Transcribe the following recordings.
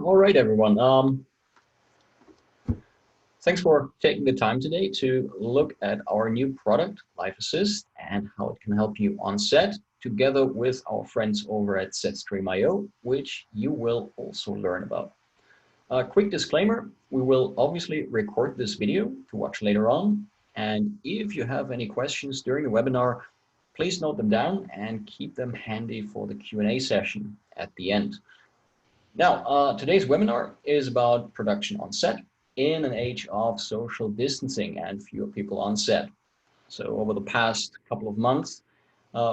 All right, everyone. Thanks for taking the time today to look at our new product, Live Assist, and how it can help you on set, together with our friends over at SetStream.io, which you will also learn about. A quick disclaimer, we will obviously record this video to watch later on, and if you have any questions during the webinar, please note them down and keep them handy for the Q&A session at the end. Now, today's webinar is about production on set in an age of social distancing and fewer people on set. So over the past couple of months,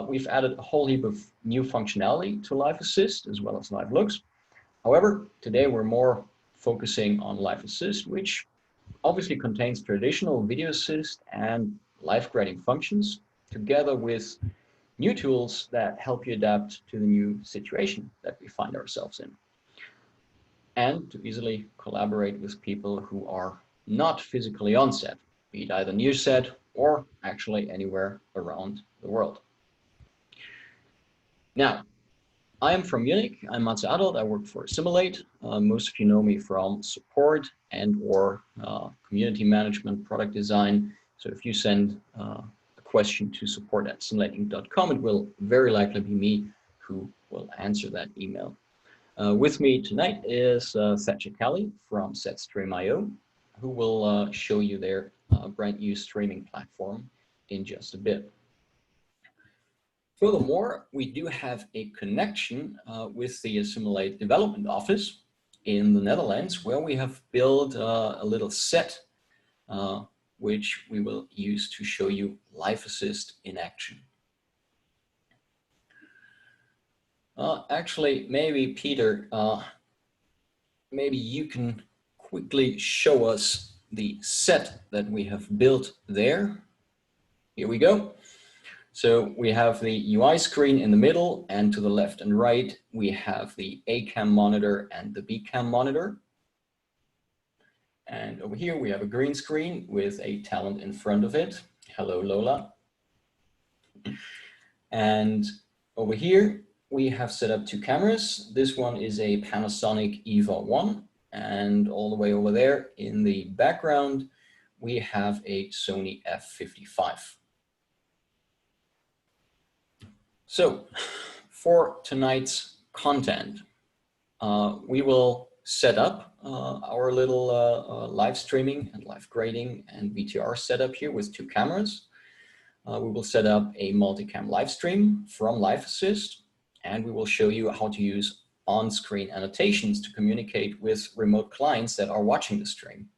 we've added a whole heap of new functionality to Live Assist as well as Live Looks. However, today we're more focusing on Live Assist, which obviously contains traditional video assist and live grading functions, together with new tools that help you adapt to the new situation that we find ourselves in, and to easily collaborate with people who are not physically on set, be it either near set or actually anywhere around the world. Now, I am from Munich. I'm Matze Adelt. I work for Assimilate. Most of you know me from support and or community management, product design. So if you send a question to support@assimilating.com, it will very likely be me who will answer that email. With me tonight is Thatcher Kelly from SetStream.io, who will show you their brand new streaming platform in just a bit. Furthermore, we do have a connection with the Assimilate development office in the Netherlands, where we have built a little set which we will use to show you Live Assist in action. Actually, maybe Peter, maybe you can quickly show us the set that we have built there. Here we go. So we have the UI screen in the middle, and to the left and right, we have the A cam monitor and the B cam monitor. And over here, we have a green screen with a talent in front of it. Hello, Lola. And over here, we have set up two cameras. This one is a Panasonic EVA 1, and all the way over there in the background, we have a Sony f55. So for tonight's content, we will set up our little live streaming and live grading and VTR setup here with two cameras. We will set up a multicam live stream from Live Assist, and we will show you how to use on-screen annotations to communicate with remote clients that are watching the stream.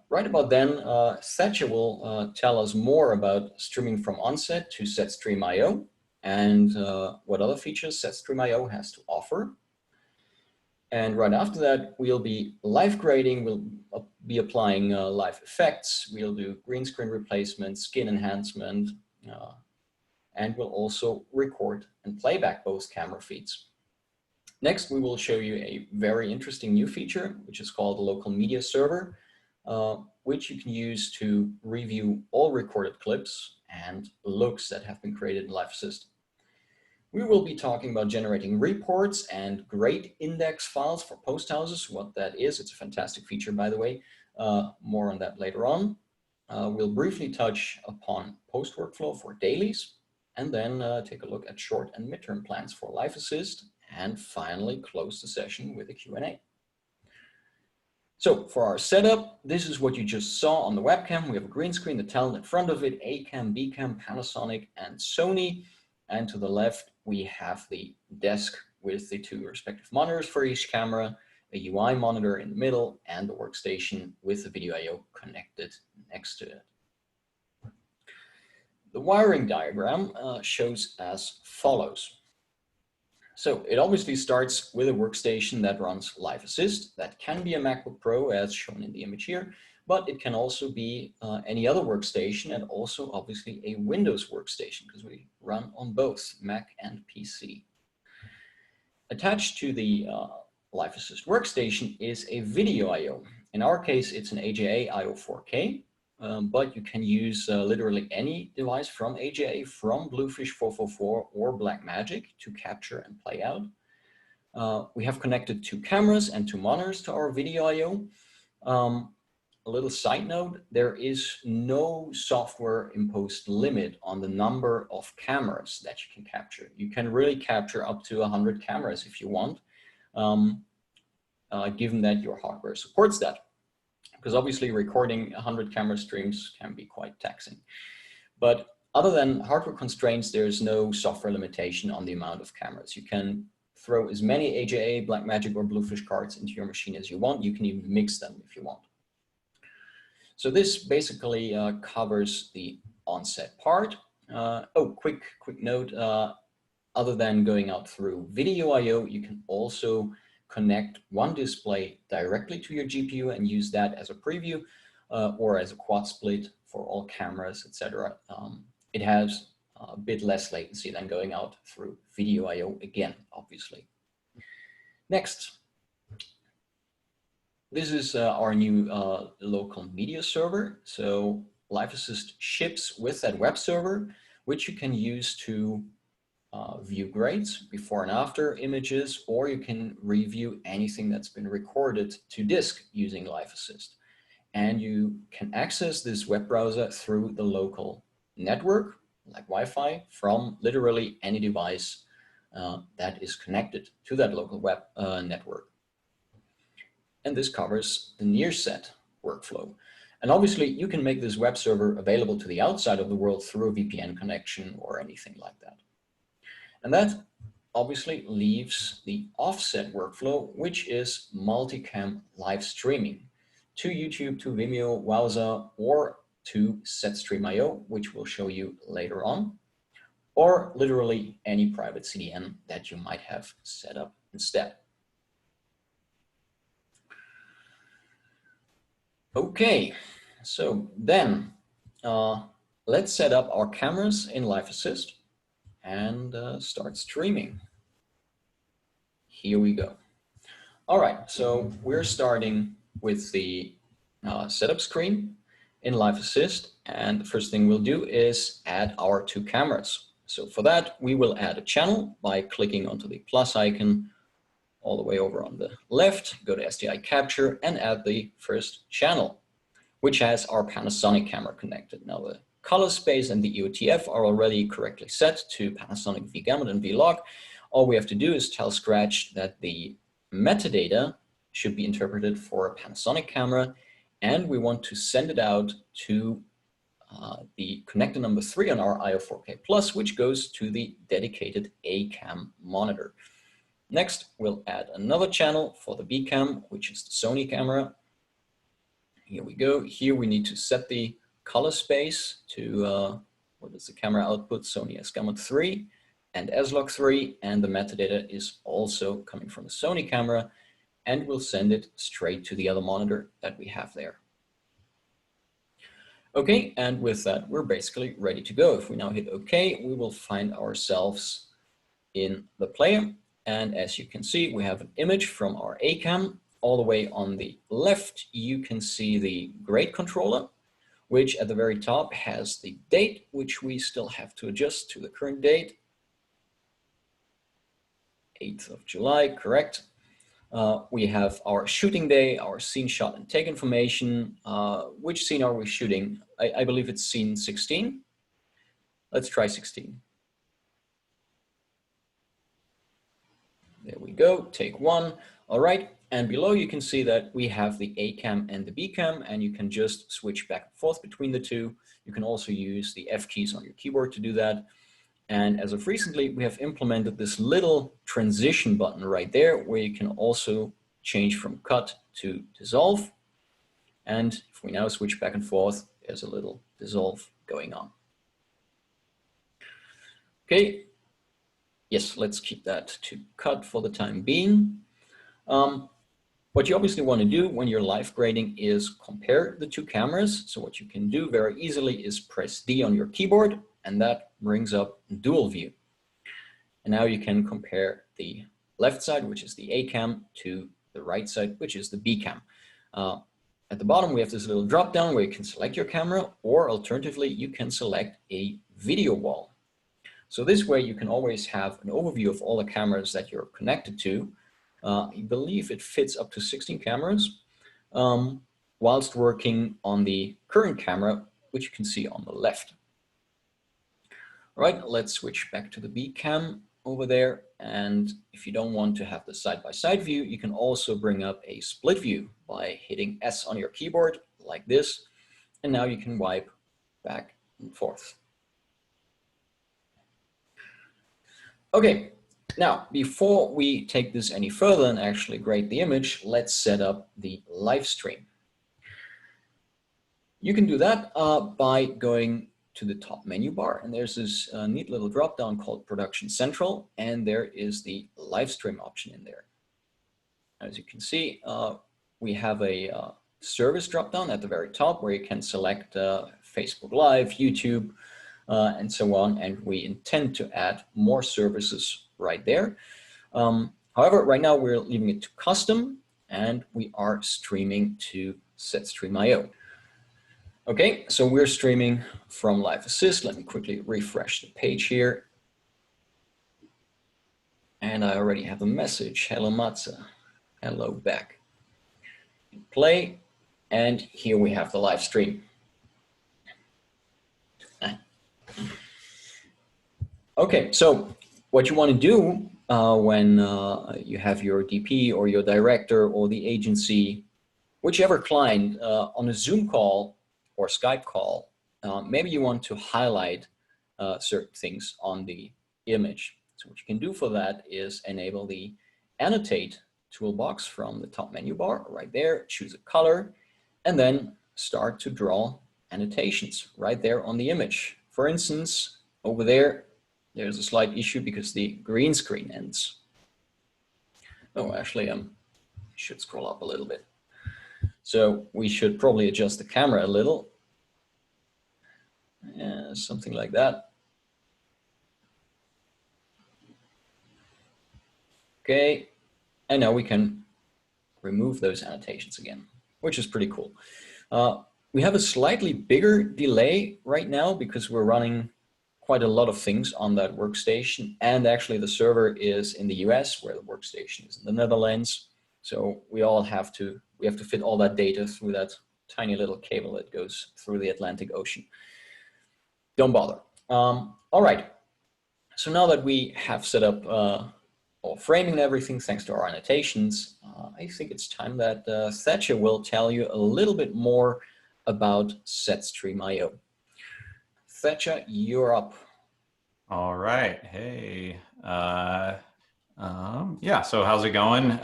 Right about then, Thatcher will tell us more about streaming from onset to SetStream.io and what other features SetStream.io has to offer. And right after that, we'll be live grading, we'll be applying live effects, we'll do green screen replacement, skin enhancement, and we'll also record and playback both camera feeds. Next, we will show you a very interesting new feature, which is called the local media server, which you can use to review all recorded clips and looks that have been created in Live Assist. We will be talking about generating reports and grade index files for post houses, what that is. It's a fantastic feature, by the way. More on that later on. We'll briefly touch upon post workflow for dailies, and then take a look at short and midterm plans for Live Assist, and finally close the session with a Q&A. So for our setup, this is what you just saw on the webcam. We have a green screen, the talent in front of it, A cam, B cam, Panasonic, and Sony. And to the left, we have the desk with the two respective monitors for each camera, a UI monitor in the middle, and the workstation with the Video I/O connected next to it. The wiring diagram shows as follows. So it obviously starts with a workstation that runs Live Assist. That can be a MacBook Pro as shown in the image here, but it can also be any other workstation, and also obviously a Windows workstation, because we run on both Mac and PC. Attached to the Live Assist workstation is a Video I/O. In our case, it's an AJA I/O 4K. But you can use literally any device from AJA, from Bluefish 444 or Blackmagic to capture and play out. We have connected 2 cameras and 2 monitors to our video I/O. A little side note, there is no software imposed limit on the number of cameras that you can capture. You can really capture up to 100 cameras if you want, given that your hardware supports that. Because obviously recording 100 camera streams can be quite taxing. But other than hardware constraints, there's no software limitation on the amount of cameras. You can throw as many AJA, Blackmagic, or Bluefish cards into your machine as you want. You can even mix them if you want. So this basically covers the on-set part. Quick note, other than going out through video I/O, you can also connect one display directly to your GPU and use that as a preview or as a quad split for all cameras, etc. It has a bit less latency than going out through video I/O again, obviously. Next. This is our new local media server. So Live Assist ships with that web server, which you can use to view grades, before and after images, or you can review anything that's been recorded to disk using Live Assist. And you can access this web browser through the local network, like Wi-Fi, from literally any device that is connected to that local web network. And this covers the near-set workflow. And obviously, you can make this web server available to the outside of the world through a VPN connection or anything like that. And that obviously leaves the offset workflow, which is multicam live streaming to YouTube, to Vimeo, Wowza, or to SetStream.io, which we'll show you later on, or literally any private CDN that you might have set up instead. Okay, so then let's set up our cameras in Live Assist and start streaming. Here we go. All right, so we're starting with the setup screen in Live Assist, and the first thing we'll do is add our 2 cameras. So for that, we will add a channel by clicking onto the plus icon all the way over on the left, go to SDI Capture and add the first channel, which has our Panasonic camera connected. Now the color space and the EOTF are already correctly set to Panasonic V-Gamut and V-Log. All we have to do is tell Scratch that the metadata should be interpreted for a Panasonic camera, and we want to send it out to the connector number 3 on our IO4K Plus, which goes to the dedicated A-cam monitor. Next, we'll add another channel for the B-cam, which is the Sony camera. Here we go. Here we need to set the color space to, what is the camera output? Sony S-Gamut 3 and S-Log 3. And the metadata is also coming from the Sony camera. And we'll send it straight to the other monitor that we have there. Okay, and with that, we're basically ready to go. If we now hit OK, we will find ourselves in the player. And as you can see, we have an image from our A-cam. All the way on the left, you can see the grade controller, which at the very top has the date, which we still have to adjust to the current date. 8th of July, correct. We have our shooting day, our scene shot and take information. Which scene are we shooting? I believe it's scene 16. Let's try 16. There we go, take 1. All right, and below you can see that we have the A-cam and the B-cam, and you can just switch back and forth between the two. You can also use the F keys on your keyboard to do that. And as of recently, we have implemented this little transition button right there, where you can also change from cut to dissolve. And if we now switch back and forth, there's a little dissolve going on. Okay. Yes, let's keep that to cut for the time being. What you obviously want to do when you're live grading is compare the 2 cameras. So what you can do very easily is press D on your keyboard, and that brings up dual view. And now you can compare the left side, which is the A-cam, to the right side, which is the B-cam. At the bottom, we have this little drop down where you can select your camera, or alternatively, you can select a video wall. So this way you can always have an overview of all the cameras that you're connected to, I believe it fits up to 16 cameras, whilst working on the current camera, which you can see on the left. All right, let's switch back to the B cam over there. And if you don't want to have the side-by-side view, you can also bring up a split view by hitting S on your keyboard like this. And now you can wipe back and forth. Okay, now before we take this any further and actually grade the image, let's set up the live stream. You can do that by going to the top menu bar, and there's this neat little drop down called Production Central, and there is the live stream option in there. As you can see, we have a service drop down at the very top where you can select Facebook Live, YouTube, and so on, and we intend to add more services right there. However, right now we're leaving it to custom, and we are streaming to SetStream.io. Okay, so we're streaming from Live Assist. Let me quickly refresh the page here. And I already have a message. Hello, Matza. Hello, back. Play, and here we have the live stream. Okay, so what you want to do when you have your DP or your director or the agency, whichever client, on a Zoom call or Skype call, maybe you want to highlight certain things on the image. So what you can do for that is enable the annotate toolbox from the top menu bar right there, choose a color, and then start to draw annotations right there on the image. For instance, over there, there's a slight issue because the green screen ends. Oh, actually, should scroll up a little bit. So we should probably adjust the camera a little. Something like that. Okay, and now we can remove those annotations again, which is pretty cool. We have a slightly bigger delay right now because we're running quite a lot of things on that workstation, and actually the server is in the US where the workstation is in the Netherlands. So we have to fit all that data through that tiny little cable that goes through the Atlantic Ocean. Don't bother. All right. So now that we have set up all framing and everything, thanks to our annotations, I think it's time that Thatcher will tell you a little bit more about SetStream.io. Thatcher, you're up. All right. Hey. Yeah, so how's it going?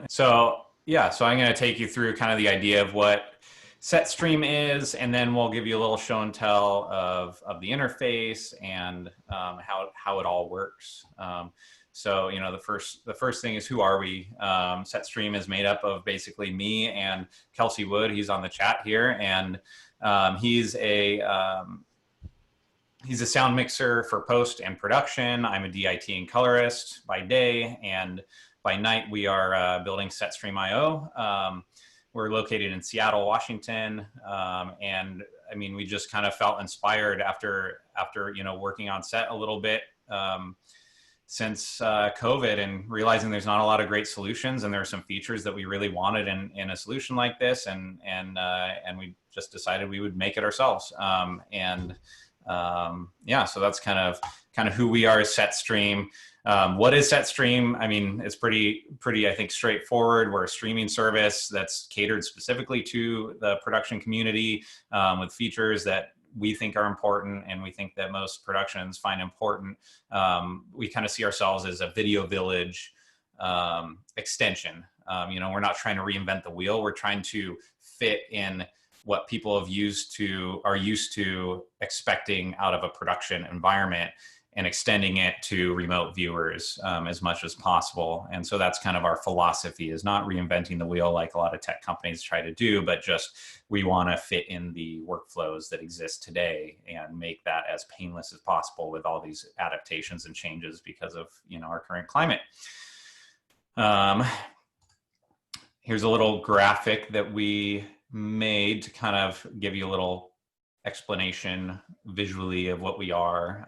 So I'm going to take you through kind of the idea of what SetStream is, and then we'll give you a little show and tell of the interface and how it all works. So, you know, the first thing is, who are we? SetStream is made up of basically me and Kelsey Wood. He's on the chat here, and he's a sound mixer for post and production. I'm a DIT and colorist by day, and by night we are building SetStream.io. We're located in Seattle, Washington, and I mean, we just kind of felt inspired after you know, working on set a little bit since COVID, and realizing there's not a lot of great solutions, and there are some features that we really wanted in a solution like this, and we just decided we would make it ourselves. Yeah, so that's kind of who we are as SetStream. What is SetStream? I mean, it's pretty, I think, straightforward. We're a streaming service that's catered specifically to the production community, with features that we think are important and we think that most productions find important. We kind of see ourselves as a video village extension. You know, we're not trying to reinvent the wheel. We're trying to fit in what people are used to expecting out of a production environment, and extending it to remote viewers as much as possible. And so that's kind of our philosophy, is not reinventing the wheel like a lot of tech companies try to do, but just we want to fit in the workflows that exist today and make that as painless as possible with all these adaptations and changes because of, you know, our current climate. Here's a little graphic that we made to kind of give you a little explanation visually of what we are.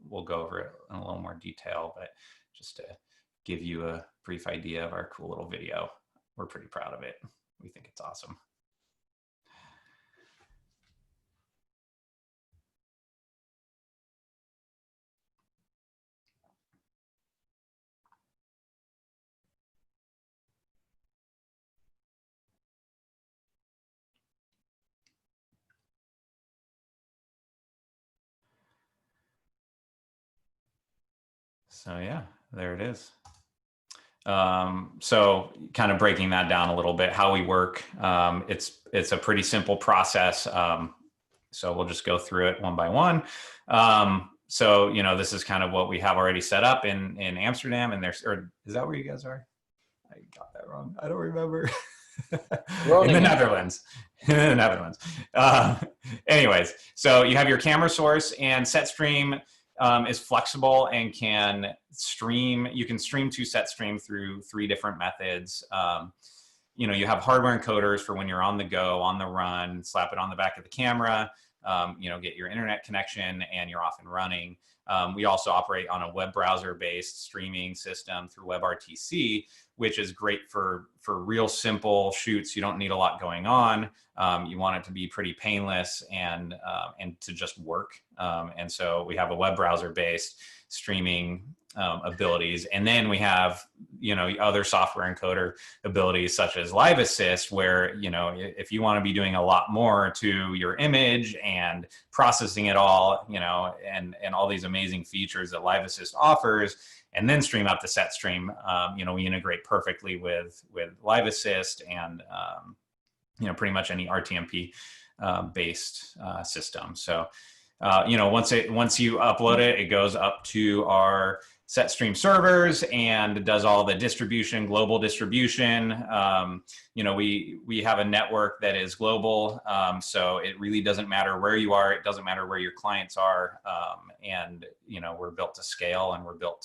We'll go over it in a little more detail, but just to give you brief idea of our cool little video. We're pretty proud of it. We think it's awesome. So yeah, there it is. So kind of breaking that down a little bit, how we work, it's a pretty simple process. So we'll just go through it one by one. So, you know, this is kind of what we have already set up in Amsterdam, and there's, or is that where you guys are? I got that wrong. I don't remember. In the Netherlands. In the Netherlands. Anyways, so you have your camera source, and SetStream is flexible and can stream. You can stream to SetStream through 3 different methods. You know, you have hardware encoders for when you're on the go, on the run, slap it on the back of the camera, you know, get your internet connection, and you're off and running. We also operate on a web browser-based streaming system through WebRTC, which is great for real simple shoots. You don't need a lot going on. You want it to be pretty painless and to just work. And so we have a web browser-based streaming abilities, and then we have, you know, other software encoder abilities such as Live Assist, where, you know, if you want to be doing a lot more to your image and processing it all, you know, and all these amazing features that Live Assist offers, and then stream up to SetStream, you know, we integrate perfectly with Live Assist and you know, pretty much any RTMP based system. So you know, once you upload it, it goes up to our SetStream servers and does all the distribution, global distribution. You know, we have a network that is global, so it really doesn't matter where you are. It doesn't matter where your clients are, and you know, we're built to scale, and we're built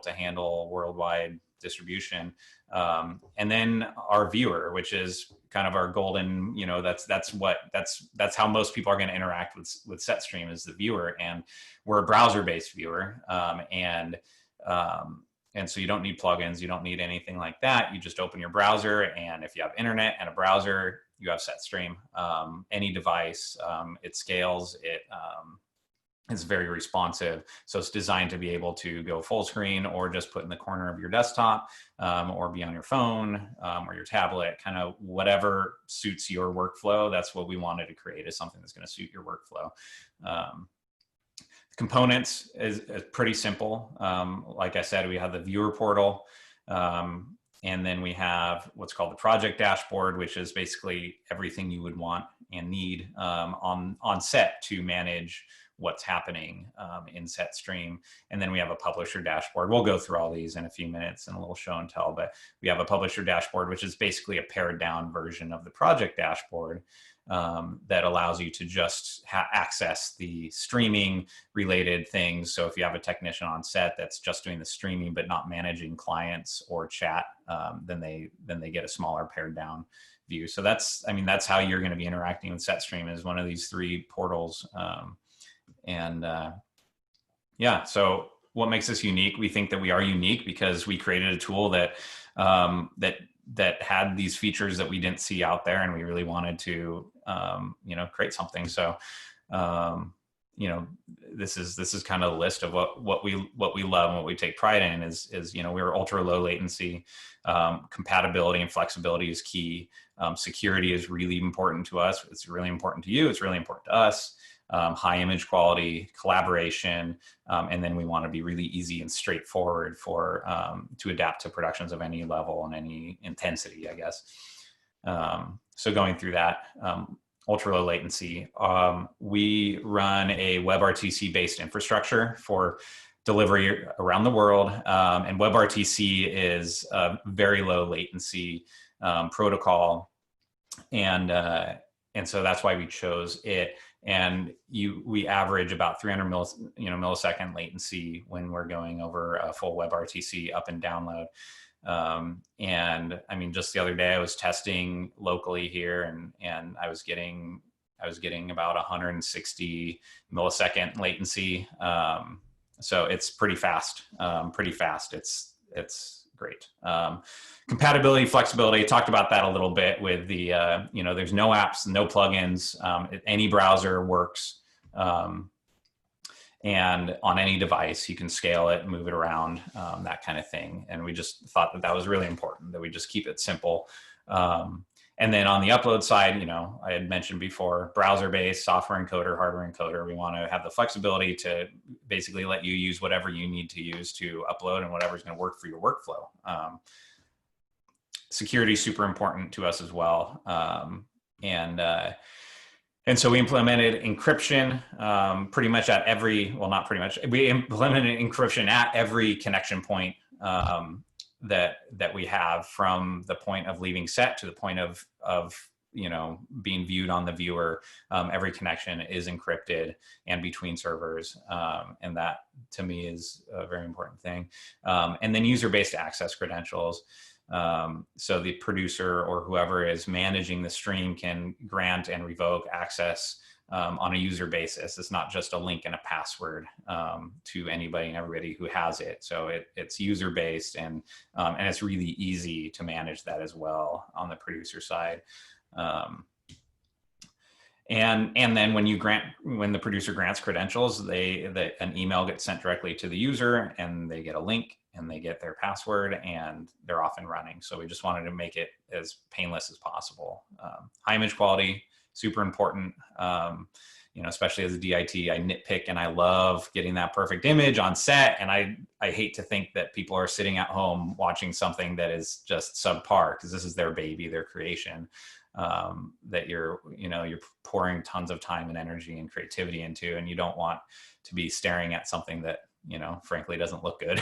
to handle worldwide distribution. And then our viewer, which is kind of our golden, you know, that's how most people are going to interact with SetStream, is the viewer. And we're a browser-based viewer. And so you don't need plugins. You don't need anything like that. You just open your browser, and if you have internet and a browser, you have SetStream. Any device, it scales, it's very responsive. So it's designed to be able to go full screen, or just put in the corner of your desktop, or be on your phone, or your tablet, kind of whatever suits your workflow. That's what we wanted to create, is something that's going to suit your workflow. Components is pretty simple. Like I said, we have the viewer portal, and then we have what's called the project dashboard, which is basically everything you would want and need on set to manage what's happening in SetStream. And then we have a publisher dashboard. We'll go through all these in a few minutes in a little show and tell, but we have a publisher dashboard, which is basically a pared down version of the project dashboard, that allows you to just access the streaming related things. So if you have a technician on set that's just doing the streaming but not managing clients or chat, then they get a smaller pared down view. So that's how you're going to be interacting with SetStream, is one of these 3 portals. Yeah, so what makes us unique? We think that we are unique because we created a tool that that had these features that we didn't see out there, and we really wanted to you know, create something. So you know, this is kind of the list of what we love and what we take pride in is you know, we're ultra low latency. Compatibility and flexibility is key. Security is really important to us. It's really important to you. It's really important to us. High image quality, collaboration, and then we want to be really easy and straightforward for to adapt to productions of any level and any intensity, I guess. So going through that, ultra low latency, we run a WebRTC based infrastructure for delivery around the world, and WebRTC is a very low latency protocol, and so that's why we chose it. And we average about 300 millisecond latency when we're going over a full WebRTC up and download. And I mean, just the other day I was testing locally here, and I was getting about 160 millisecond latency. So it's pretty fast. it's great. Compatibility, flexibility, talked about that a little bit with the, you know, there's no apps, no plugins, any browser works. And on any device, you can scale it, move it around, that kind of thing. And we just thought that that was really important, that we just keep it simple. And then on the upload side, you know, I had mentioned before, browser-based, software encoder, hardware encoder. We want to have the flexibility to basically let you use whatever you need to use to upload and whatever's going to work for your workflow. Security is super important to us as well. And so we implemented encryption pretty much at every, well, not pretty much, we implemented encryption at every connection point that we have, from the point of leaving set to the point of you know, being viewed on the viewer. Every connection is encrypted and between servers. And that to me is a very important thing. And then user-based access credentials. So the producer or whoever is managing the stream can grant and revoke access on a user basis. It's not just a link and a password to anybody and everybody who has it. So it's user-based, and it's really easy to manage that as well on the producer side. And then when the producer grants credentials, an email gets sent directly to the user, and they get a link and they get their password, and they're off and running. So we just wanted to make it as painless as possible. High image quality, super important. You know, especially as a DIT, I nitpick and I love getting that perfect image on set. And I hate to think that people are sitting at home watching something that is just subpar, because this is their baby, their creation, that you're pouring tons of time and energy and creativity into, and you don't want to be staring at something that, you know, frankly doesn't look good.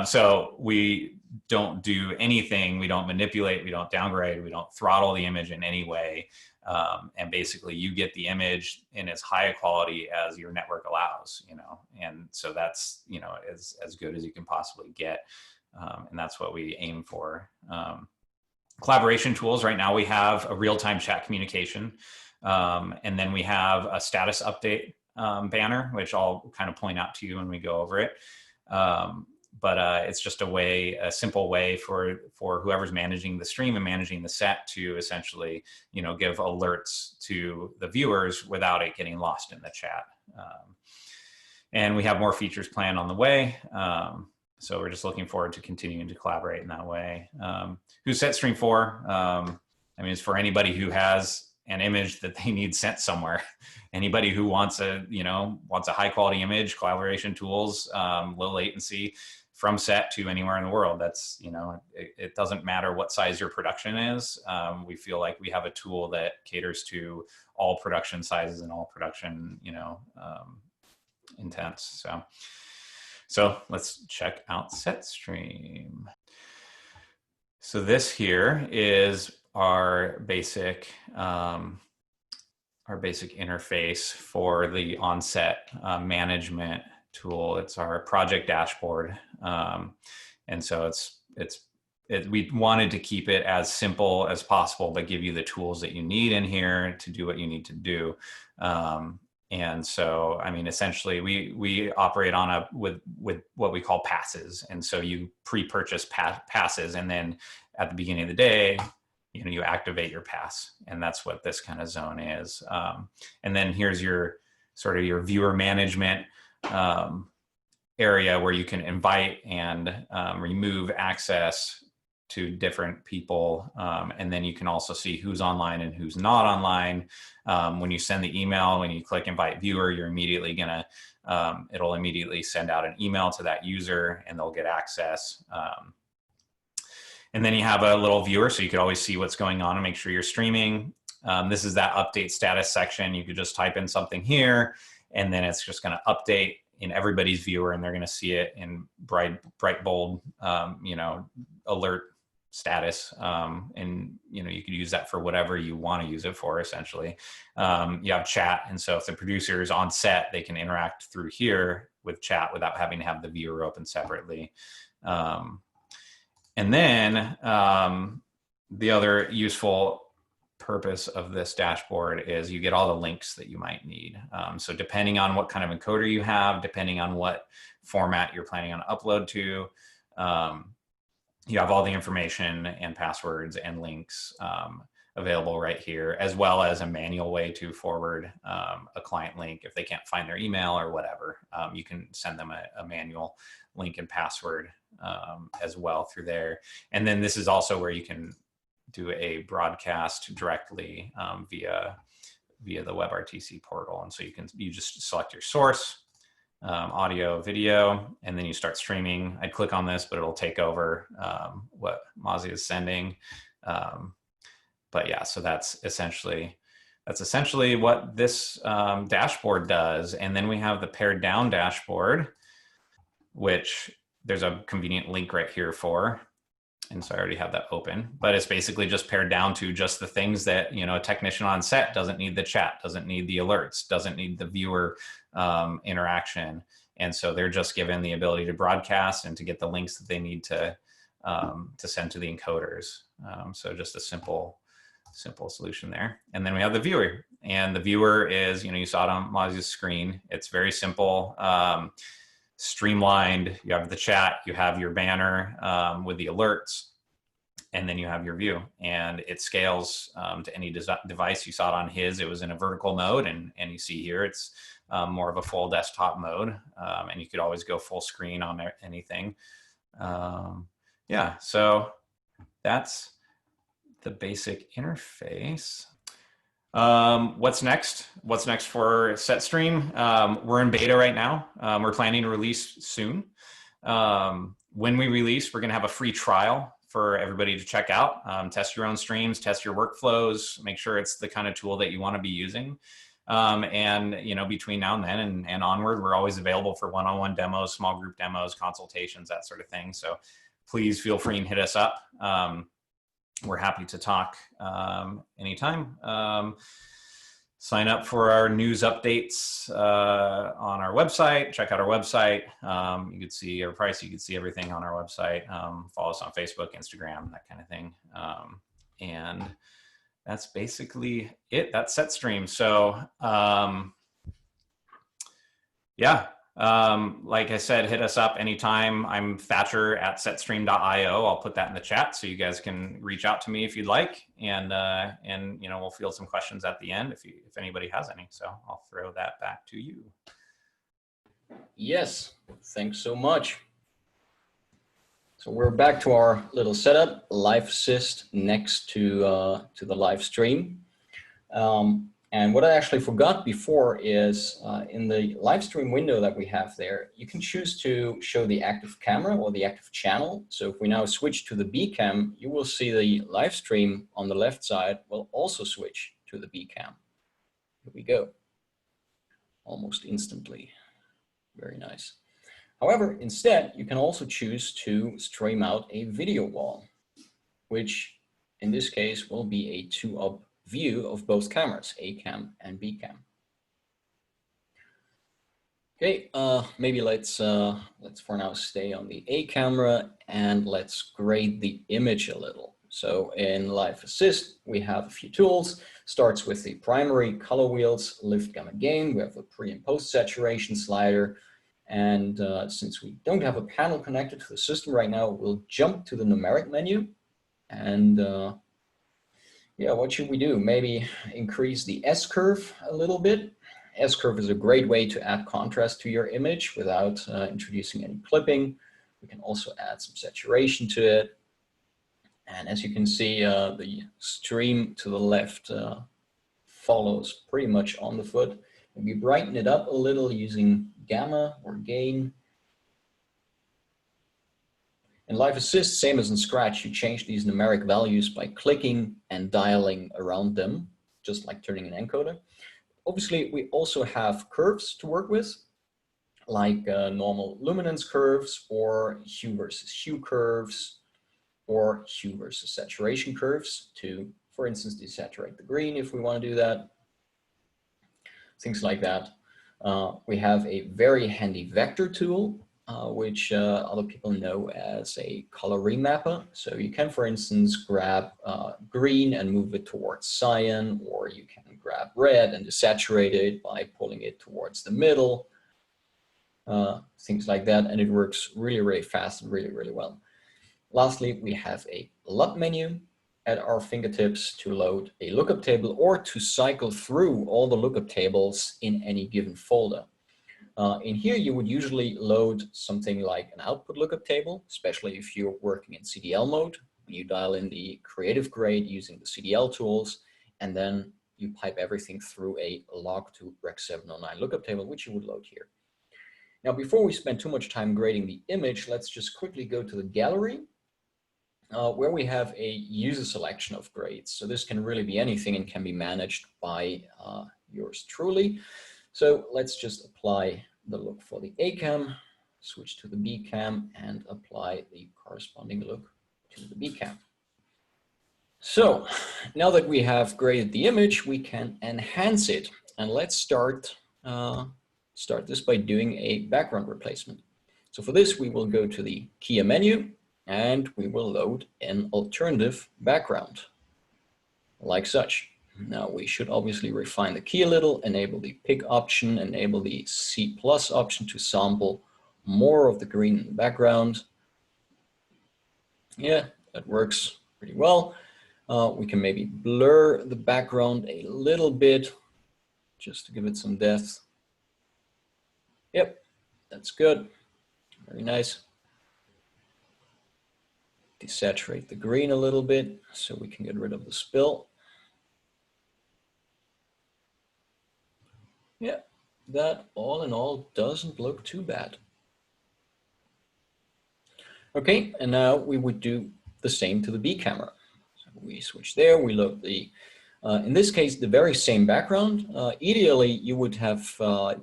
So we don't do anything. We don't manipulate, we don't downgrade, we don't throttle the image in any way. And basically you get the image in as high a quality as your network allows, you know, and so that's, you know, as good as you can possibly get. And that's what we aim for. Collaboration tools. Right now we have a real-time chat communication. And then we have a status update banner, which I'll kind of point out to you when we go over it. But it's just a simple way for whoever's managing the stream and managing the set to essentially, you know, give alerts to the viewers without it getting lost in the chat. And we have more features planned on the way. So we're just looking forward to continuing to collaborate in that way. Who's SetStream for? I mean, it's for anybody who has an image that they need sent somewhere. Anybody who wants a high quality image, collaboration tools, low latency from set to anywhere in the world. That's, you know, it doesn't matter what size your production is. We feel like we have a tool that caters to all production sizes and all production, you know, intents. So let's check out SetStream. So this here is our basic interface for the on-set management tool. It's our project dashboard, and so we wanted to keep it as simple as possible, but give you the tools that you need in here to do what you need to do. And so, I mean, essentially, we operate on with what we call passes, and so you pre-purchase passes, and then at the beginning of the day, you know, you activate your pass, and that's what this kind of zone is. And then here's your sort of your viewer management area where you can invite and remove access to different people. And then you can also see who's online and who's not online. When you send the email, when you click invite viewer, you're immediately gonna, it'll immediately send out an email to that user and they'll get access. And then you have a little viewer, so you could always see what's going on and make sure you're streaming. This is that update status section. You could just type in something here, and then it's just gonna update in everybody's viewer, and they're gonna see it in bright, bold, you know, alert status. And, you know, you could use that for whatever you wanna use it for, essentially. You have chat, and so if the producer is on set, they can interact through here with chat without having to have the viewer open separately. And then the other useful purpose of this dashboard is you get all the links that you might need. So depending on what kind of encoder you have, depending on what format you're planning on upload to, you have all the information and passwords and links available right here, as well as a manual way to forward a client link if they can't find their email or whatever. You can send them a manual link and password as well through there. And then this is also where you can do a broadcast directly via the WebRTC portal. And so you just select your source, audio, video, and then you start streaming. I'd click on this, but it'll take over what Mozzie is sending. But yeah, so that's essentially what this dashboard does. And then we have the pared down dashboard, which there's a convenient link right here for. And so I already have that open, but it's basically just pared down to just the things that, a technician on set doesn't need: the chat, doesn't need the alerts, doesn't need the viewer interaction. And so they're just given the ability to broadcast and to get the links that they need to send to the encoders. So just a simple solution there. And then we have the viewer, and the viewer is, you saw it on Mozzie's screen. It's very simple, streamlined. You have the chat, you have your banner with the alerts, and then you have your view, and it scales to any device. You saw it on his, it was in a vertical mode, and you see here it's more of a full desktop mode, and you could always go full screen on anything. Yeah, so that's the basic interface. What's next? What's next for SetStream? We're in beta right now. We're planning to release soon. When we release, we're going to have a free trial for everybody to check out. Test your own streams, test your workflows, make sure it's the kind of tool that you want to be using. And between now and then and onward, we're always available for one-on-one demos, small group demos, consultations, that sort of thing. So please feel free and hit us up. We're happy to talk anytime. Sign up for our news updates on our website. Check out our website. You could see our price. You could see everything on our website. Follow us on Facebook, Instagram, that kind of thing. And that's basically it. That's SetStream. So yeah. Like I said, hit us up anytime. I'm Thatcher at SetStream.io. I'll put that in the chat so you guys can reach out to me if you'd like, and we'll field some questions at the end if anybody has any. So I'll throw that back to you. Yes, thanks so much. So we're back to our little setup, Live Assist next to the live stream. And what I actually forgot before is in the live stream window that we have there, you can choose to show the active camera or the active channel. So if we now switch to the B cam, you will see the live stream on the left side will also switch to the B cam. Here we go. Almost instantly. Very nice. However, instead, you can also choose to stream out a video wall, which in this case will be a 2-up view of both cameras, A cam and B cam. Okay, maybe let's for now stay on the A camera and let's grade the image a little. So in Live Assist, we have a few tools. Starts with the primary color wheels, lift, gamma, gain. We have a pre and post saturation slider. And since we don't have a panel connected to the system right now, we'll jump to the numeric menu. And yeah, what should we do? Maybe increase the S-curve a little bit. S-curve is a great way to add contrast to your image without introducing any clipping. We can also add some saturation to it. And as you can see, the stream to the left follows pretty much on the foot. Maybe brighten it up a little using gamma or gain. In Live Assist, same as in Scratch, you change these numeric values by clicking and dialing around them, just like turning an encoder. Obviously, we also have curves to work with, like normal luminance curves or hue versus hue curves or hue versus saturation curves to, for instance, desaturate the green if we want to do that. Things like that. We have a very handy vector tool, which other people know as a color remapper. So you can, for instance, grab green and move it towards cyan, or you can grab red and desaturate it by pulling it towards the middle. things like that, and it works really, really fast and really, really well. Lastly, we have a LUT menu at our fingertips to load a lookup table or to cycle through all the lookup tables in any given folder. In here, you would usually load something like an output lookup table, especially if you're working in CDL mode. You dial in the creative grade using the CDL tools, and then you pipe everything through a log to Rec 709 lookup table, which you would load here. Now, before we spend too much time grading the image, let's just quickly go to the gallery, where we have a user selection of grades. So this can really be anything and can be managed by yours truly. So let's just apply the look for the A cam, switch to the B cam, and apply the corresponding look to the B cam. So now that we have graded the image, we can enhance it. And let's start this by doing a background replacement. So for this, we will go to the Kia menu and we will load an alternative background like such. Now we should obviously refine the key a little, enable the pick option, enable the C+ option to sample more of the green in the background. Yeah, that works pretty well. We can maybe blur the background a little bit just to give it some depth. Yep, that's good. Very nice. Desaturate the green a little bit so we can get rid of the spill. Yeah, that all in all doesn't look too bad. Okay, and now we would do the same to the B camera. So we switch there, we load the, in this case, the very same background. Ideally, you would have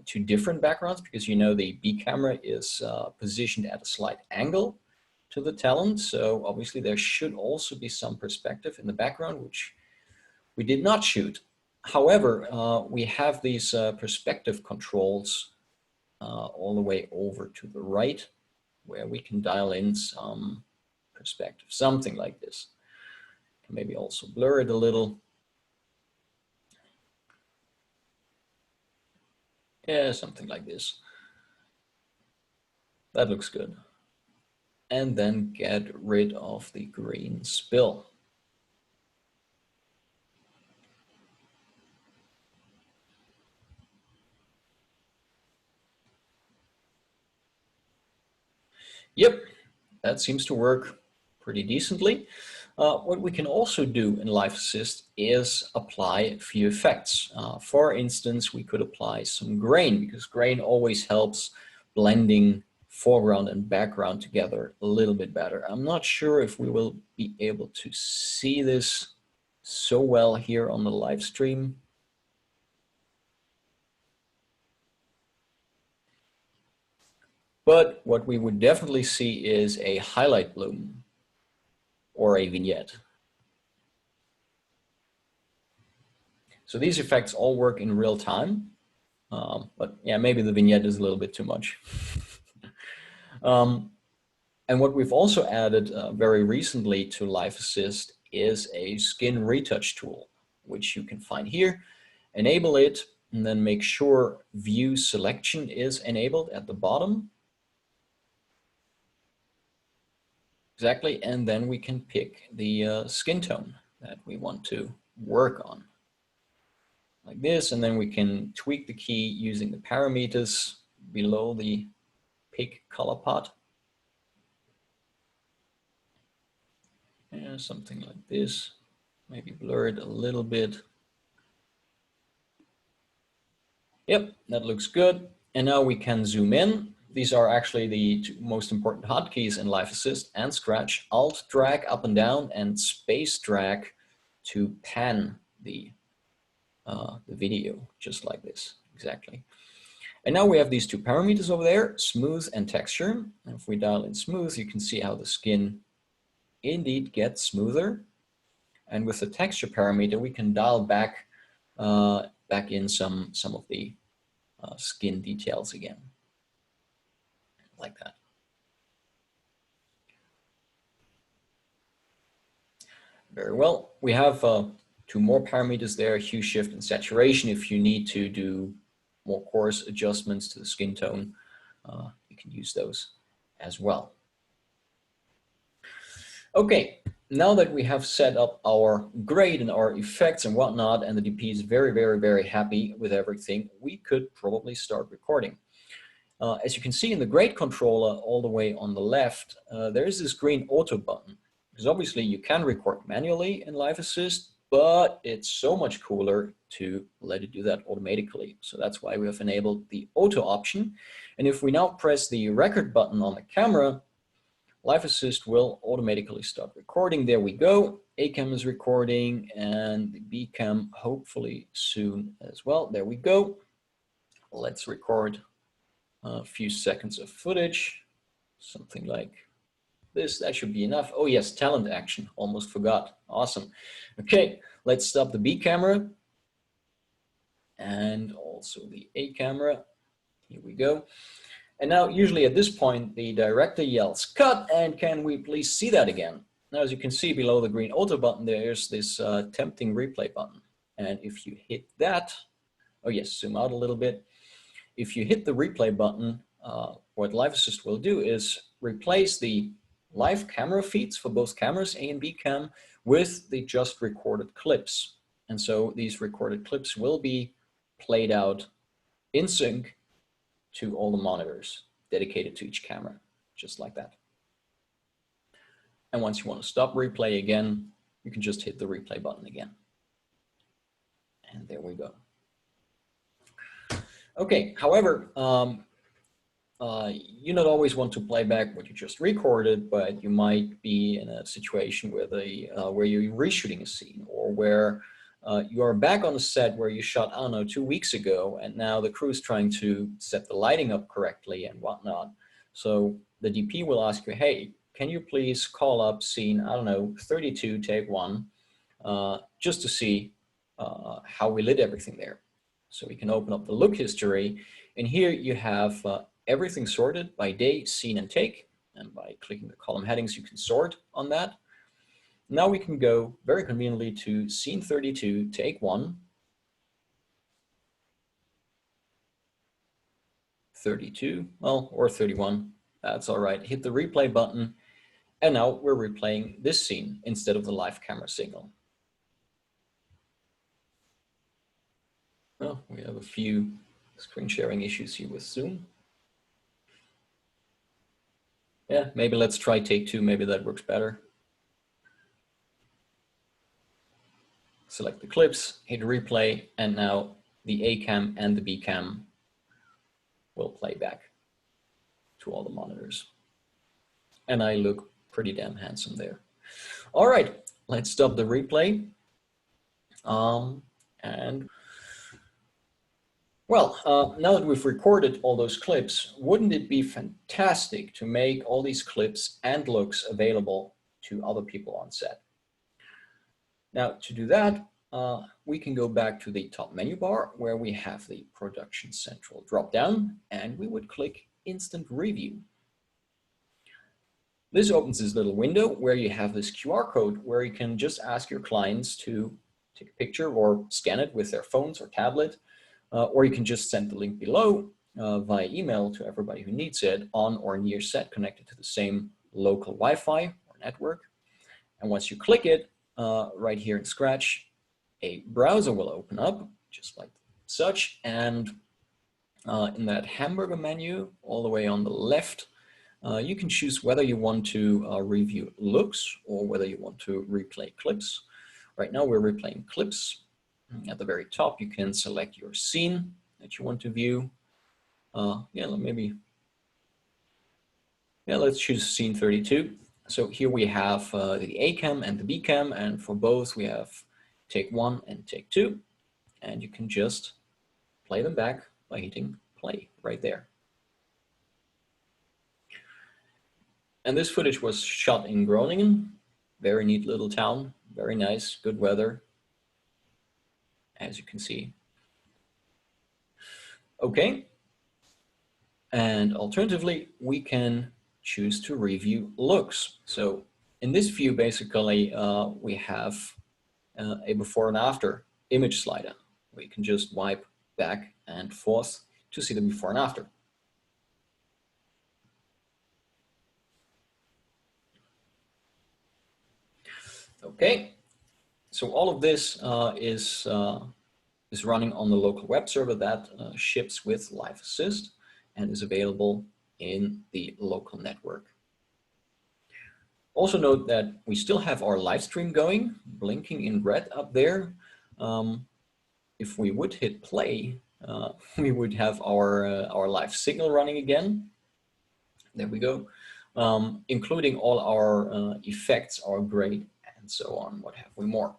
two different backgrounds because you know the B camera is positioned at a slight angle to the talent. So obviously there should also be some perspective in the background, which we did not shoot. However, we have these perspective controls all the way over to the right, where we can dial in some perspective, something like this. Can maybe also blur it a little. Yeah, something like this. That looks good. And then get rid of the green spill. Yep, that seems to work pretty decently. What we can also do in Live Assist is apply a few effects. For instance, we could apply some grain because grain always helps blending foreground and background together a little bit better. I'm not sure if we will be able to see this so well here on the live stream. But what we would definitely see is a highlight bloom or a vignette. So these effects all work in real time. But yeah, maybe the vignette is a little bit too much. And what we've also added very recently to Live Assist is a skin retouch tool, which you can find here. Enable it and then make sure view selection is enabled at the bottom. Exactly, and then we can pick the skin tone that we want to work on. Like this, and then we can tweak the key using the parameters below the pick color pot. Yeah, something like this. Maybe blur it a little bit. Yep, that looks good. And now we can zoom in. These are actually the two most important hotkeys in Live Assist and Scratch. Alt drag up and down and space drag to pan the video, just like this, exactly. And now we have these two parameters over there, smooth and texture. And if we dial in smooth, you can see how the skin indeed gets smoother. And with the texture parameter, we can dial back in some of the skin details again, like that. Very well. We have two more parameters there, hue, shift, and saturation. If you need to do more coarse adjustments to the skin tone, you can use those as well. Okay, now that we have set up our grade and our effects and whatnot, and the DP is very, very, very happy with everything, we could probably start recording. As you can see in the grade controller all the way on the left, there is this green auto button. Because obviously you can record manually in Live Assist, but it's so much cooler to let it do that automatically. So that's why we have enabled the auto option. And if we now press the record button on the camera, Live Assist will automatically start recording. There we go. A cam is recording and the B cam hopefully soon as well. There we go. Let's record a few seconds of footage, something like this. That should be enough. Oh yes, talent action, almost forgot. Awesome. Okay, let's stop the B camera and also the A camera. Here we go. And now usually at this point the director yells cut, and can we please see that again? Now as you can see below the green auto button there's this tempting replay button, and if you hit that, oh yes, zoom out a little bit. If you hit the replay button, what Live Assist will do is replace the live camera feeds for both cameras, A and B cam, with the just recorded clips. And so these recorded clips will be played out in sync to all the monitors dedicated to each camera, just like that. And once you want to stop replay again, you can just hit the replay button again. And there we go. Okay, however, you not always want to play back what you just recorded, but you might be in a situation where where you're reshooting a scene, or where you are back on a set where you shot, I don't know, 2 weeks ago, and now the crew is trying to set the lighting up correctly and whatnot. So the DP will ask you, hey, can you please call up scene, I don't know, 32, take 1, just to see how we lit everything there. So we can open up the look history, and here you have everything sorted by day, scene, and take. And by clicking the column headings, you can sort on that. Now we can go very conveniently to scene 32, take 1, 32, well, or 31, that's all right. Hit the replay button, and now we're replaying this scene instead of the live camera signal. Well, we have a few screen sharing issues here with Zoom. Yeah, maybe let's try take 2, maybe that works better. Select the clips, hit replay, and now the A cam and the B cam will play back to all the monitors. And I look pretty damn handsome there. All right, let's stop the replay. Well, now that we've recorded all those clips, wouldn't it be fantastic to make all these clips and looks available to other people on set? Now, to do that, we can go back to the top menu bar where we have the Production Central drop-down, and we would click Instant Review. This opens this little window where you have this QR code where you can just ask your clients to take a picture or scan it with their phones or tablet, or you can just send the link below via email to everybody who needs it on or near set connected to the same local Wi-Fi or network. And once you click it, right here in Scratch, a browser will open up, just like such. And in that hamburger menu, all the way on the left, you can choose whether you want to review looks or whether you want to replay clips. Right now, we're replaying clips. At the very top, you can select your scene that you want to view. Let's choose scene 32. So here we have the A cam and the B cam, and for both we have take 1 and take 2, and you can just play them back by hitting play right there. And this footage was shot in Groningen, very neat little town, very nice, good weather, as you can see. Okay, and alternatively, we can choose to review looks. So in this view, basically, we have a before and after image slider. We can just wipe back and forth to see the before and after. Okay, so all of this is running on the local web server that ships with Live Assist and is available in the local network. Also note that we still have our live stream going, blinking in red up there. If we would hit play, we would have our live signal running again. There we go, including all our effects, our grade, and so on. What have we more?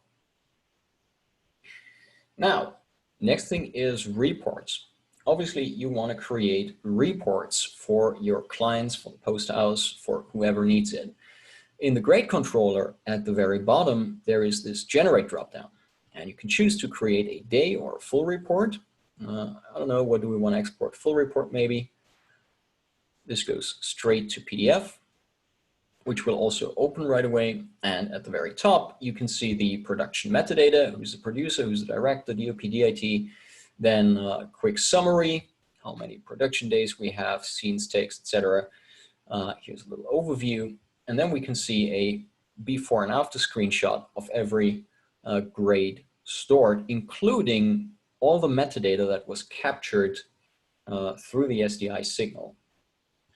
Now, next thing is reports. Obviously, you want to create reports for your clients, for the post house, for whoever needs it. In the grade controller at the very bottom, there is this generate dropdown, and you can choose to create a day or a full report. I don't know, what do we want to export? Full report maybe. This goes straight to PDF, which will also open right away. And at the very top, you can see the production metadata, who's the producer, who's the director, DOP, DIT, then a quick summary, how many production days we have, scenes, text, etc. Here's a little overview. And then we can see a before and after screenshot of every grade stored, including all the metadata that was captured through the SDI signal.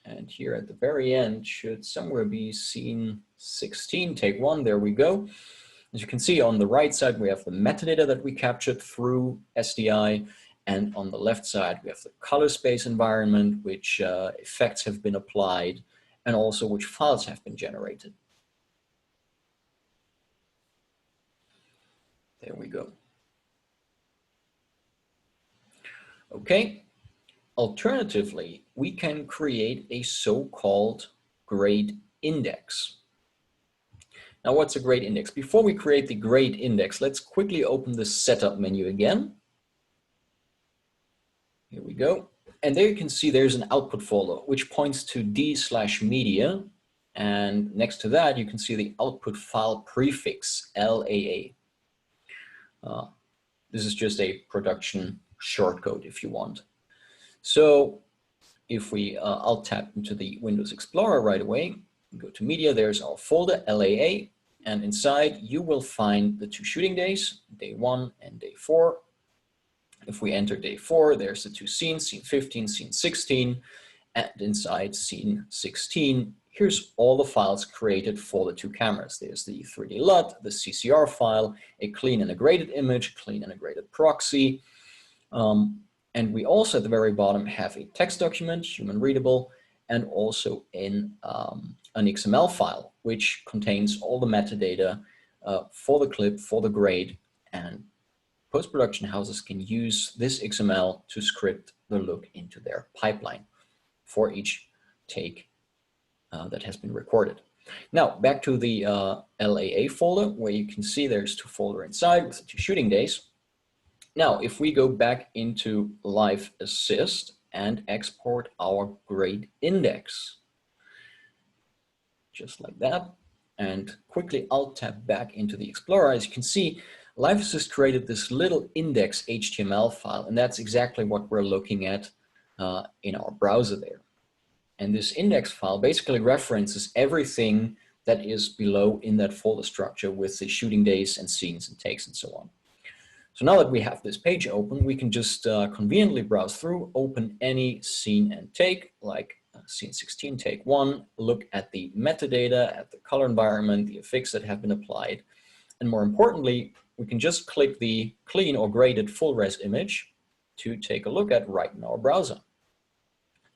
And here at the very end should somewhere be scene 16, take 1, there we go. As you can see on the right side, we have the metadata that we captured through SDI. And on the left side, we have the color space environment, which effects have been applied, and also which files have been generated. There we go. Okay. Alternatively, we can create a so-called grade index. Now, what's a grade index? Before we create the grade index, let's quickly open the setup menu again. Here we go. And there you can see there's an output folder, which points to d/media. And next to that, you can see the output file prefix, LAA. This is just a production shortcode if you want. So if we Alt tab into the Windows Explorer right away, go to media, there's our folder LAA, and inside you will find the 2 shooting days, day 1 and day 4. If we enter day 4, there's the 2 scenes, scene 15, scene 16, and inside scene 16, here's all the files created for the 2 cameras. There's the 3D LUT, the CCR file, a clean and a graded image, clean and a graded proxy. And we also at the very bottom have a text document, human readable, and also in an XML file, which contains all the metadata for the clip, for the grade, and post-production houses can use this XML to script the look into their pipeline for each take that has been recorded. Now, back to the LAA folder, where you can see there's 2 folders inside with the 2 shooting days. Now, if we go back into Live Assist and export our grade index, just like that, and quickly Alt tab back into the Explorer, as you can see, Live Assist created this little index HTML file, and that's exactly what we're looking at in our browser there. And this index file basically references everything that is below in that folder structure with the shooting days and scenes and takes and so on. So now that we have this page open, we can just conveniently browse through, open any scene and take, like scene 16, take 1, look at the metadata, at the color environment, the effects that have been applied. And more importantly, we can just click the clean or graded full res image to take a look at right in our browser.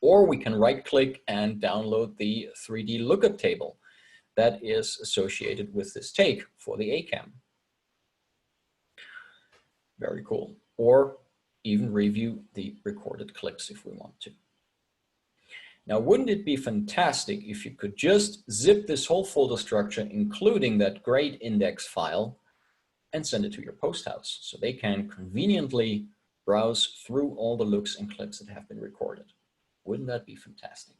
Or we can right click and download the 3D lookup table that is associated with this take for the ACAM. Very cool. Or even review the recorded clips if we want to. Now, wouldn't it be fantastic if you could just zip this whole folder structure, including that grade index file, and send it to your post house so they can conveniently browse through all the looks and clips that have been recorded? Wouldn't that be fantastic?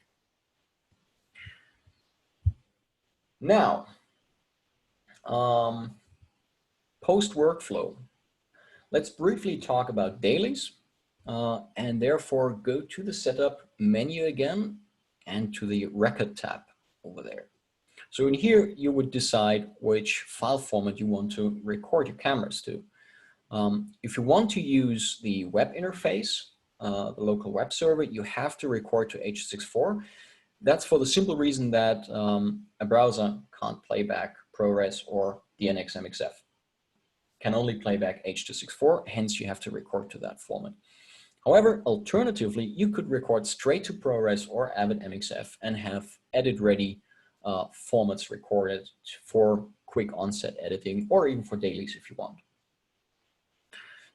Now, post workflow. Let's briefly talk about dailies and therefore go to the setup menu again and to the record tab over there. So in here, you would decide which file format you want to record your cameras to. If you want to use the web interface, the local web server, you have to record to H.264. That's for the simple reason that a browser can't play back ProRes or DNxMXF. Can only play back H.264, hence you have to record to that format. However, alternatively, you could record straight to ProRes or Avid MXF and have edit-ready formats recorded for quick onset editing or even for dailies if you want.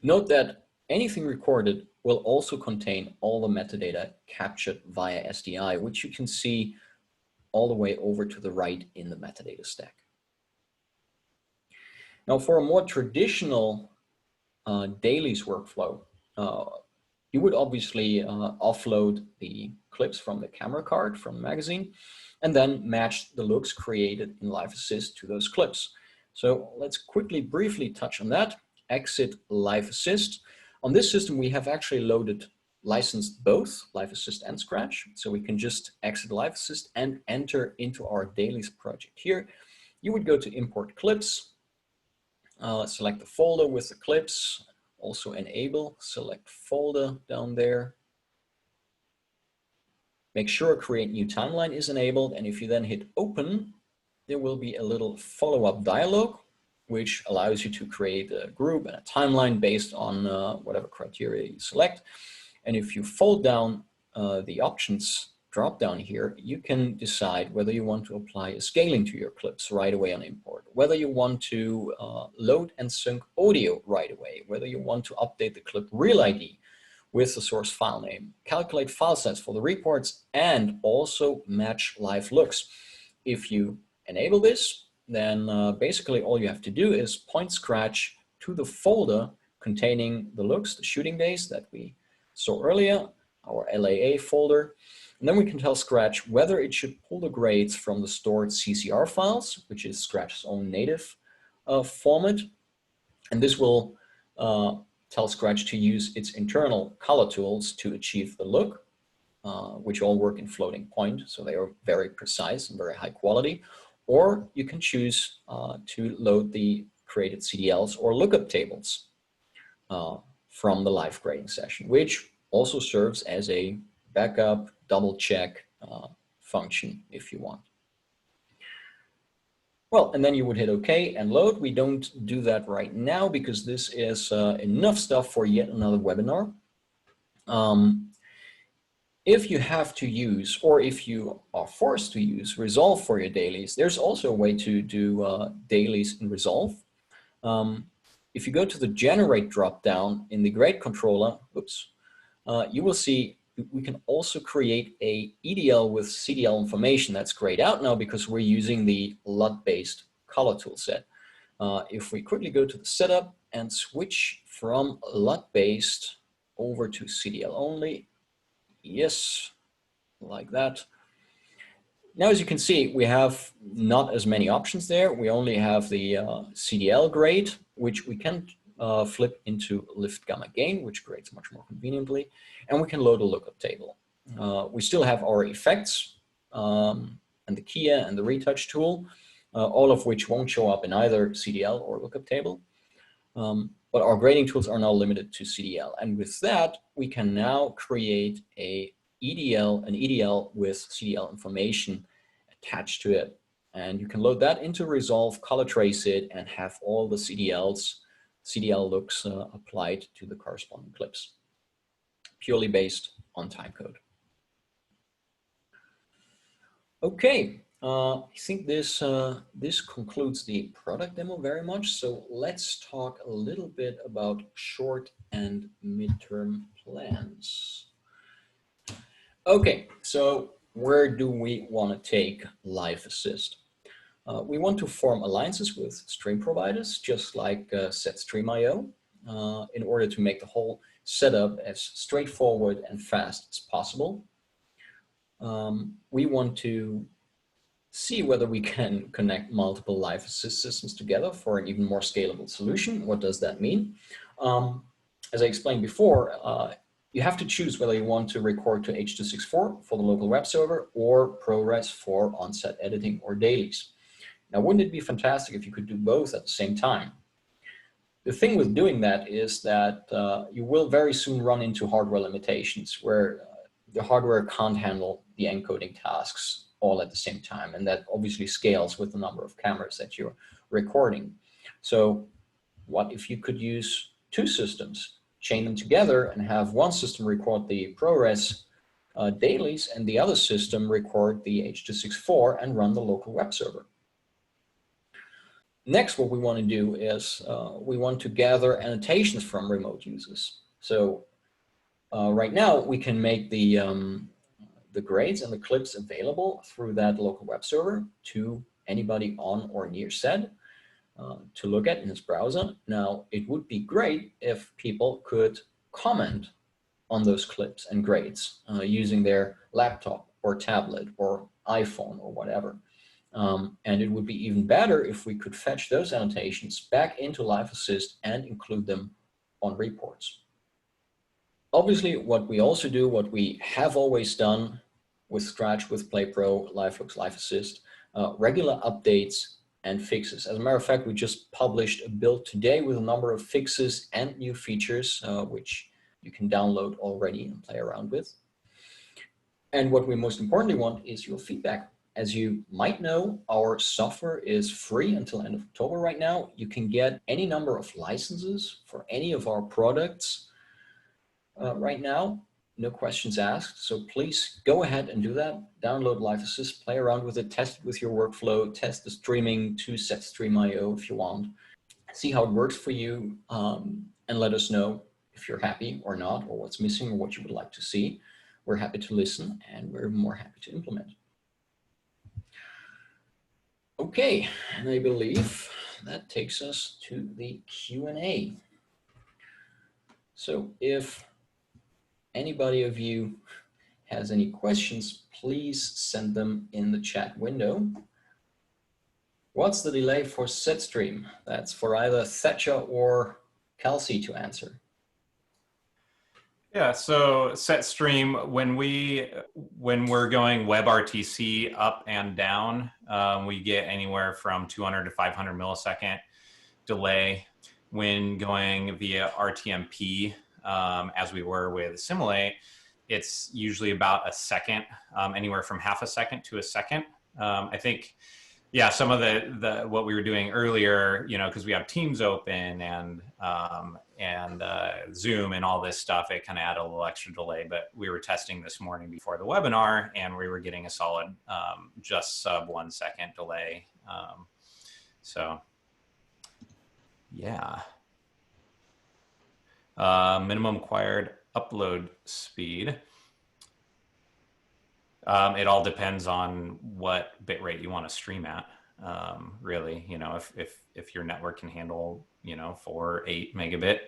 Note that anything recorded will also contain all the metadata captured via SDI, which you can see all the way over to the right in the metadata stack. Now, for a more traditional dailies workflow, you would obviously offload the clips from the camera card from the magazine and then match the looks created in Live Assist to those clips. So let's quickly, briefly touch on that. Exit Live Assist. On this system, we have actually licensed both Live Assist and Scratch. So we can just exit Live Assist and enter into our dailies project here. You would go to Import Clips, select the folder with the clips, also enable, select folder down there. Make sure Create New Timeline is enabled, and if you then hit Open, there will be a little follow-up dialog, which allows you to create a group and a timeline based on whatever criteria you select. And if you fold down the options drop down here, you can decide whether you want to apply a scaling to your clips right away on import, whether you want to load and sync audio right away, whether you want to update the clip real ID with the source file name, calculate file size for the reports, and also match live looks. If you enable this, then basically all you have to do is point Scratch to the folder containing the looks, the shooting days that we saw earlier, our LAA folder. And then we can tell Scratch whether it should pull the grades from the stored CCR files, which is Scratch's own native format. And this will tell Scratch to use its internal color tools to achieve the look, which all work in floating point. So they are very precise and very high quality. Or you can choose to load the created CDLs or lookup tables from the live grading session, which also serves as a backup, double check function if you want. Well, and then you would hit OK and load. We don't do that right now because this is enough stuff for yet another webinar. If you have to use, or if you are forced to use Resolve for your dailies, there's also a way to do dailies in Resolve. If you go to the Generate dropdown in the Grade controller, you will see we can also create a EDL with CDL information. That's grayed out now because we're using the LUT-based color toolset. If we quickly go to the setup and switch from LUT-based over to CDL only, yes, like that. Now, as you can see, we have not as many options there. We only have the CDL grade, which we can flip into lift gamma gain, which grades much more conveniently, and we can load a lookup table. We still have our effects and the Kia and the retouch tool, all of which won't show up in either CDL or lookup table. But our grading tools are now limited to CDL. And with that, we can now create an EDL with CDL information attached to it. And you can load that into Resolve, color trace it, and have all the CDL looks applied to the corresponding clips, purely based on timecode. Okay. I think this concludes the product demo very much. So let's talk a little bit about short and midterm plans. Okay, so where do we want to take Live Assist? We want to form alliances with stream providers, just like SetStream.io, in order to make the whole setup as straightforward and fast as possible. We want to see whether we can connect multiple Live Assist systems together for an even more scalable solution. What does that mean? As I explained before, You have to choose whether you want to record to H.264 for the local web server or ProRes for on-set editing or dailies. Now, wouldn't it be fantastic if you could do both at the same time? The thing with doing that is that you will very soon run into hardware limitations where the hardware can't handle the encoding tasks all at the same time. And that obviously scales with the number of cameras that you're recording. So what if you could use two systems, chain them together and have one system record the ProRes dailies and the other system record the H.264 and run the local web server? Next, what we want to do is we want to gather annotations from remote users. So right now we can make the grades and the clips available through that local web server to anybody on or near set to look at in his browser. Now, it would be great if people could comment on those clips and grades using their laptop or tablet or iPhone or whatever. And it would be even better if we could fetch those annotations back into Live Assist and include them on reports. Obviously, what we also do, what we have always done with Scratch, with PlayPro, LiveLooks, Live Assist, regular updates and fixes. As a matter of fact, we just published a build today with a number of fixes and new features, which you can download already and play around with. And what we most importantly want is your feedback. As you might know, our software is free until end of October right now. You can get any number of licenses for any of our products right now, no questions asked. So please go ahead and do that. Download Live Assist, play around with it, test it with your workflow, test the streaming to SetStream.io if you want. See how it works for you and let us know if you're happy or not, or what's missing or what you would like to see. We're happy to listen and we're more happy to implement. Okay, and I believe that takes us to the Q&A. So if anybody of you has any questions, please send them in the chat window. What's the delay for SetStream? That's for either Thatcher or Kelsey to answer. Yeah, so SetStream, when we're going WebRTC up and down, we get anywhere from 200 to 500 millisecond delay. When going via RTMP, as we were with Assimilate, it's usually about a second, anywhere from half a second to a second. I think, yeah, some of the what we were doing earlier, you know, because we have Teams open and Zoom and all this stuff, it kind of added a little extra delay. But we were testing this morning before the webinar, and we were getting a solid just sub 1 second delay. So yeah. Minimum required upload speed. It all depends on what bitrate you want to stream at. Really, you know, if your network can handle, you know, 4 or 8 megabit,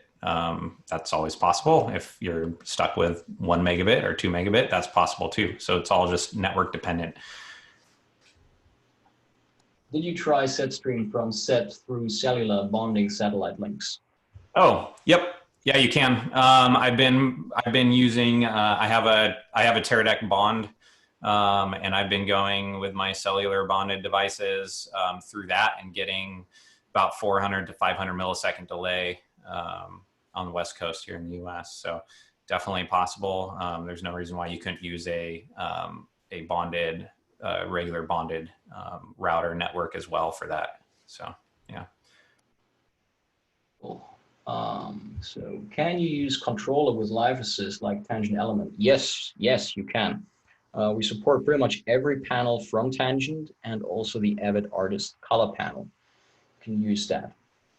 that's always possible. If you're stuck with 1 megabit or 2 megabit, that's possible too. So it's all just network dependent. Did you try SetStream from set through cellular bonding satellite links? Oh, yep. Yeah, you can. I've been using. I have a Teradek bond, and I've been going with my cellular bonded devices through that and getting about 400 to 500 millisecond delay on the West Coast here in the U.S. So definitely possible. There's no reason why you couldn't use a bonded, regular bonded router network as well for that. So yeah. Cool. So can you use controller with Live Assist like Tangent Element? Yes, you can. We support pretty much every panel from Tangent and also the Avid Artist color panel. You can use that.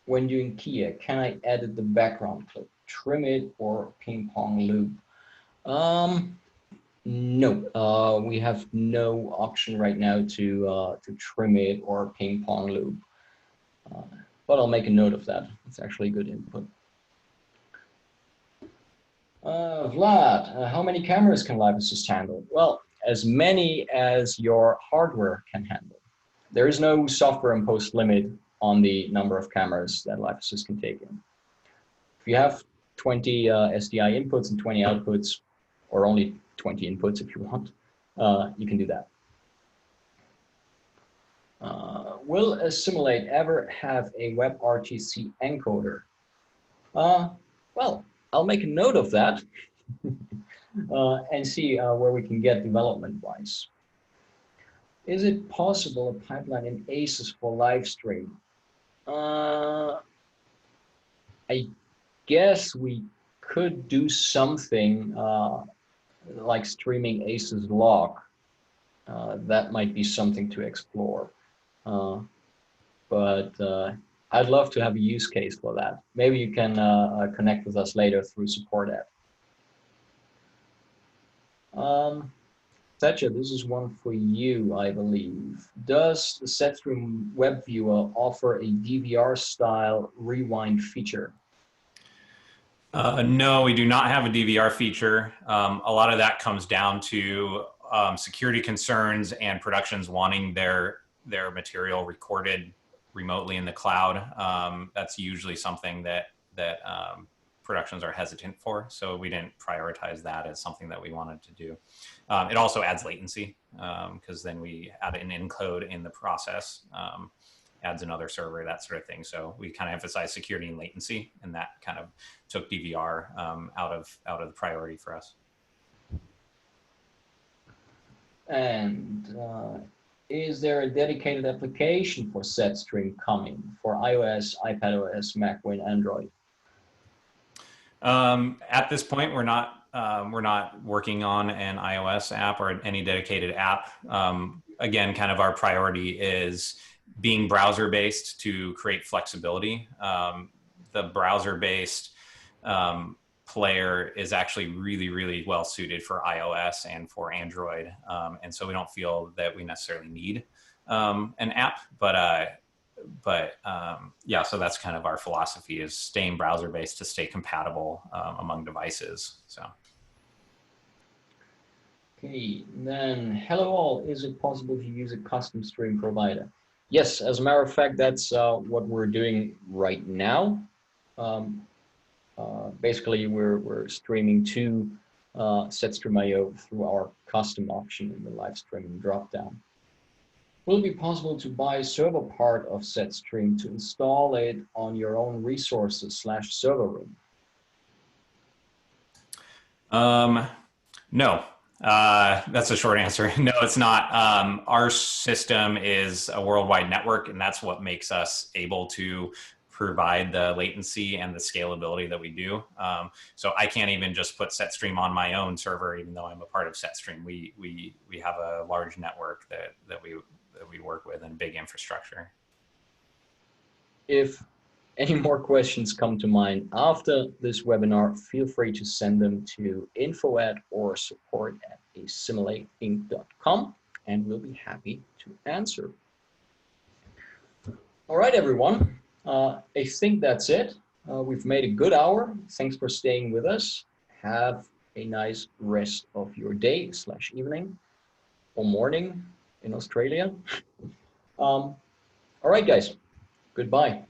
When doing Kia, can I edit the background clip, trim it, or ping pong loop? No, we have no option right now to trim it or ping pong loop. But I'll make a note of that. It's actually good input. Vlad, how many cameras can Live Assist handle? Well, as many as your hardware can handle. There is no software imposed limit on the number of cameras that Live Assist can take in. If you have 20 SDI inputs and 20 outputs, or only 20 inputs if you want, you can do that. Will Assimilate ever have a WebRTC encoder? Well, I'll make a note of that and see where we can get development-wise. Is it possible a pipeline in ACES for live stream? I guess we could do something like streaming ACES log. That might be something to explore. But I'd love to have a use case for that. Maybe you can connect with us later through support app. Thatcher, this is one for you, I believe. Does the SetStream web viewer offer a DVR-style rewind feature? No, we do not have a DVR feature. A lot of that comes down to security concerns and productions wanting their material recorded remotely in the cloud. That's usually something that productions are hesitant for. So we didn't prioritize that as something that we wanted to do. It also adds latency because then we add an encode in the process, adds another server, that sort of thing. So we kind of emphasize security and latency, and that kind of took DVR out of the priority for us. And is there a dedicated application for SetStream coming for iOS, iPadOS, macOS, Android? At this point, we're not working on an iOS app or any dedicated app. Again, kind of our priority is being browser-based to create flexibility. The browser-based player is actually really, really well suited for iOS and for Android. And so we don't feel that we necessarily need an app, but yeah, so that's kind of our philosophy, is staying browser-based to stay compatible among devices. So. Okay, then hello all. Is it possible to use a custom stream provider? Yes, as a matter of fact, that's what we're doing right now. Basically, we're streaming to SetStream.io through our custom option in the live streaming dropdown. Will it be possible to buy a server part of SetStream to install it on your own resources / server room? No, that's a short answer. No, it's not. Our system is a worldwide network, and that's what makes us able to provide the latency and the scalability that we do. So I can't even just put SetStream on my own server, even though I'm a part of SetStream. We have a large network that we work with, and big infrastructure. If any more questions come to mind after this webinar, feel free to send them to info@ or support@assimilateinc.com, and we'll be happy to answer. All right, everyone. I think that's it. We've made a good hour. Thanks for staying with us. Have a nice rest of your day / evening or morning in Australia. All right, guys. Goodbye.